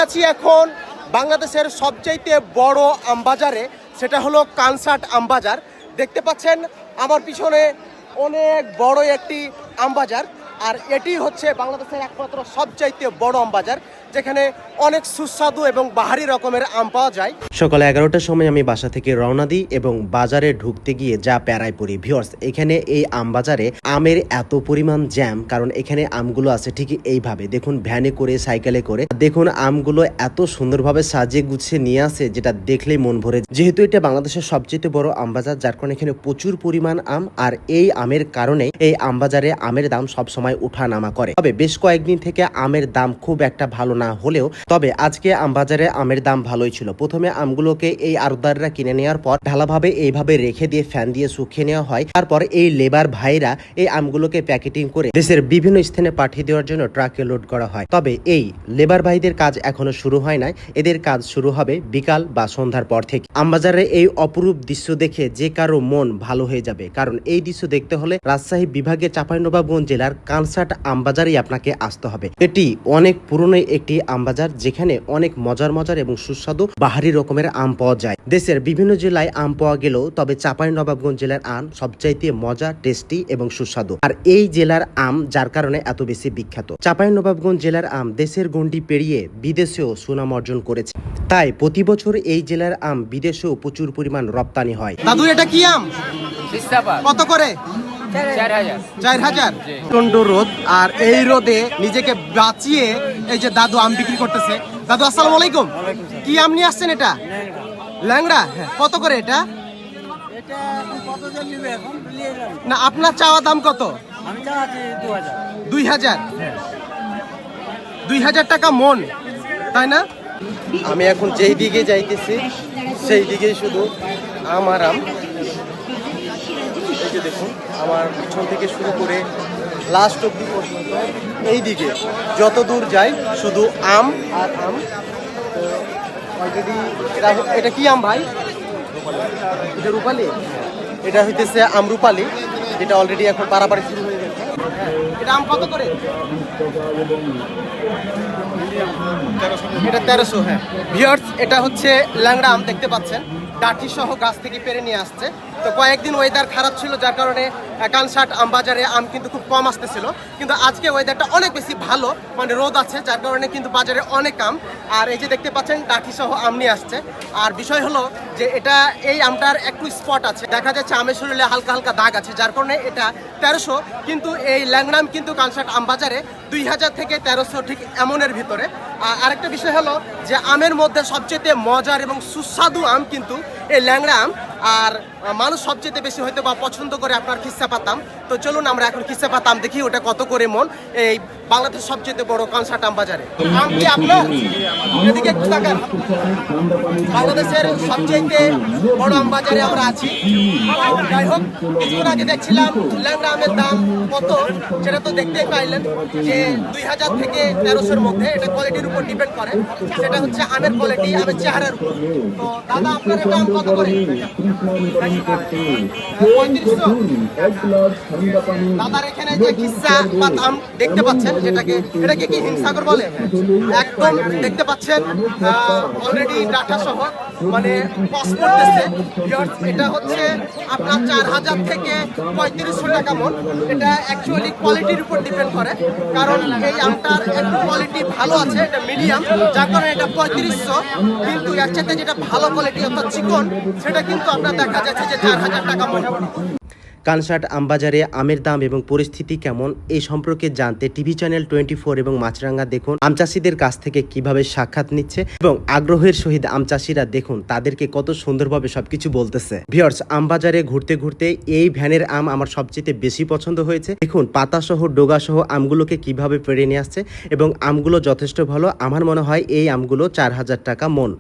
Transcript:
আছি এখন বাংলাদেশের সবচাইতে বড় আমবাজারে, সেটা হলো কানসাট আমবাজার। দেখতে পাচ্ছেন আমার পিছনে অনেক বড় একটি আমবাজার, আর এটি হচ্ছে বাংলাদেশের একমাত্র সবচাইতে বড় আমবাজার, যেখানে অনেক সুস্বাদু এবং বাহারি রকমের আম পাওয়া যায়। সকাল 11টার সময় আমি বাসা থেকে রওনা দিই এবং বাজারে ঢুকতে গিয়ে যা প্যারায় পড়ি ভিউয়ার্স। এখানে এই আমবাজারে আমের এত পরিমাণ জ্যাম, কারণ এখানে আমগুলো আছে ঠিক এইভাবে দেখুন, ভ্যানে করে সাইকেলে করে। দেখুন আমগুলো এত সুন্দরভাবে সাজিয়ে গুছিয়ে নিয়ে আসে, যেটা দেখলেই মন ভরে। যেহেতু এটা বাংলাদেশের সবচেয়ে বড় আমবাজার, যার কারণে এখানে প্রচুর পরিমাণ আম, আর এই আমের কারণে এই আমবাজারে আমের দাম সবসময় উঠা নামা করে। তবে বেশ কয়েকদিন থেকে আমের দাম খুব একটা ভালো না হলেও, তবে আজকে আমবাজারে আমের দাম ভালোই ছিল। প্রথমে আমগুলোকে এই আড়তদাররা কিনে নেওয়ার পর ঢালাভাবে এইভাবে রেখে দিয়ে ফ্যান দিয়ে শুকিয়ে নেওয়া হয়। তারপর এই লেবার ভাইরা এই আমগুলোকে প্যাকেটিং করে দেশের বিভিন্ন স্থানে পাঠিয়ে দেওয়ার জন্য ট্রাকে লোড করা হয়। তবে এই লেবার ভাইদের কাজ এখনো শুরু হয় নাই, এদের কাজ শুরু হবে বিকাল বা সন্ধ্যার পর থেকে। আমবাজারে এই অপরূপ দৃশ্য দেখে যে কারো মন ভালো হয়ে যাবে, কারণ এই দৃশ্য দেখতে হলে রাজশাহী বিভাগের চাঁপাইনবাবগঞ্জ জেলার কানসাট আমবাজারেই আপনাকে আসতে হবে। এটি অনেক পুরনো একটি আমবাজার, যেখানে অনেক মজার এবং সুস্বাদু বাহারি রকমের আম পাওয়া যায়। দেশের বিভিন্ন জেলায় আম পাওয়া গেলেও তবে চাঁপাইনবাবগঞ্জ জেলার আম সবচাইতে মজা, টেস্টি এবং সুস্বাদু। আর এই জেলার আম যার কারণে এত বেশি বিখ্যাত। চাঁপাইনবাবগঞ্জ জেলার আম দেশের গণ্ডি পেরিয়ে বিদেশেও সুনাম অর্জন করেছে, তাই প্রতি বছর এই জেলার আম বিদেশেও প্রচুর পরিমাণ রপ্তানি হয়। দাদু, এটা কি আম? কত করে? 4000। প্রচন্ড রোদ, আর এই রোদে নিজেকে বাঁচিয়ে এই যে দাদু আম বিক্রি করতেছে। দাদু আসসালামু আলাইকুম। কি আম নিয়ে আসছেন এটা? ল্যাংড়া। কত করে এটা? না, আপনার চাওয়া দাম কত? 2000। 2000 টাকা মন, তাই না? আমি এখন যেই দিকে যাইতেছি সেই দিকেই শুধু আম আর আম। এই যে দেখুন, আমার পিছন থেকে শুরু করে লাস্ট অব্দি পর্যন্ত এই দিকে যত দূর যাই শুধু আম আর আম। অলরেডি এটা কি আম ভাই? এটা রূপালি। এটা হইতেছে আম রূপালি, যেটা অলরেডি এখন পারাপারি শুরু হয়ে গেছে। এটা আম কত করে? এটা 1300। হ্যাঁ ভিউয়ার্স, এটা হচ্ছে ল্যাংড়া আম, দেখতে পাচ্ছেন ডাঁটি সহ গাছ থেকে পেরে নিয়ে আসছে। তো কয়েকদিন ওয়েদার খারাপ ছিল, যার কারণে কানসাট আমবাজারে আম কিন্তু খুব কম আসতেছিল, কিন্তু আজকে ওয়েদারটা অনেক বেশি ভালো, মানে রোদ আছে, যার কারণে কিন্তু বাজারে অনেক আম। আর এই যে দেখতে পাচ্ছেন ডাঁটি সহ আম নিয়ে আসছে। আর বিষয় হলো যে এটা এই আমটার একটু স্পট আছে, দেখা যাচ্ছে আমের শরীরে হালকা হালকা দাগ আছে, যার কারণে এটা 1300। কিন্তু এই ল্যাংড়া আম কিন্তু কানসাট আমবাজারে 2000 থেকে 1300, ঠিক এমনের ভিতরে। আরেকটা বিষয় হলো যে আমের মধ্যে সবচেয়ে মজার এবং সুস্বাদু আম কিন্তু এই ল্যাংড়া আম। আর মানুষ সবচেয়ে বেশি হয়তো বা পছন্দ করে আপনার খিস্সা পাতাম। তো চলুন আমরা এখন খিস্সা পাতাম দেখি ওটা কত করে মন এই বাংলাদেশের সবচেয়ে বড় কানসাট আমবাজারে। আম কি আপনার? এদিকে একটু তাকান। বাংলাদেশের সবচেয়ে বড় আমবাজারে আমরা আছি। যাই হোক, কিছুক্ষণ আগে দেখছিলাম ল্যাংড়া আমের দাম কত, সেটা তো দেখতেই পাইলেন যে 2000 থেকে 1300-র মধ্যে। এটা কোয়ালিটির উপর ডিপেন্ড করে, সেটা হচ্ছে আমের কোয়ালিটি, আমের চেহারার উপর। তো দাদা, আপনার এটা আম কত করে? 3500। দাদার এখানে যে খিস্সা বা আম দেখতে পাচ্ছেন, এটাকে কি হিমসাগর বলে? একদম দেখতে পাচ্ছেন অলরেডি ডাটা সহ, মানে কস করতেছে। এটা হচ্ছে আপনার 4000 থেকে 3500 টাকা মন। এটা অ্যাকচুয়ালি কোয়ালিটির উপর ডিপেন্ড করে, কারণ এই আমটার একটু কোয়ালিটি ভালো আছে, এটা মিডিয়াম, যার কারণে এটা 3500। কিন্তু এর সাথে যেটা ভালো কোয়ালিটি অর্থাৎ চিকন, সেটা কিন্তু আপনার দেখা যাচ্ছে যে 4000 টাকা মন। কানসাট আমবাজারে আমের দাম এবং পরিস্থিতি কেমন, এই সম্পর্কে জানতে টিভি চ্যানেল 24 এবং মাছরাঙ্গা দেখুন আম চাষিদের কাছ থেকে কিভাবে সাক্ষাৎ নিচ্ছে, এবং আগ্রহের সহিত আম চাষিরা দেখুন তাদেরকে কত সুন্দরভাবে সবকিছু বলতেছে। ভিউয়ার্স, আমবাজারে ঘুরতে ঘুরতে এই ভ্যানের আম আমার সবচেয়ে বেশি পছন্দ হয়েছে। দেখুন পাতা সহ ডোগা সহ আমগুলোকে কিভাবে পেরে নিয়ে আসছে, এবং আমগুলো যথেষ্ট ভালো। আমার মনে হয় এই আমগুলো 4000 টাকা মন।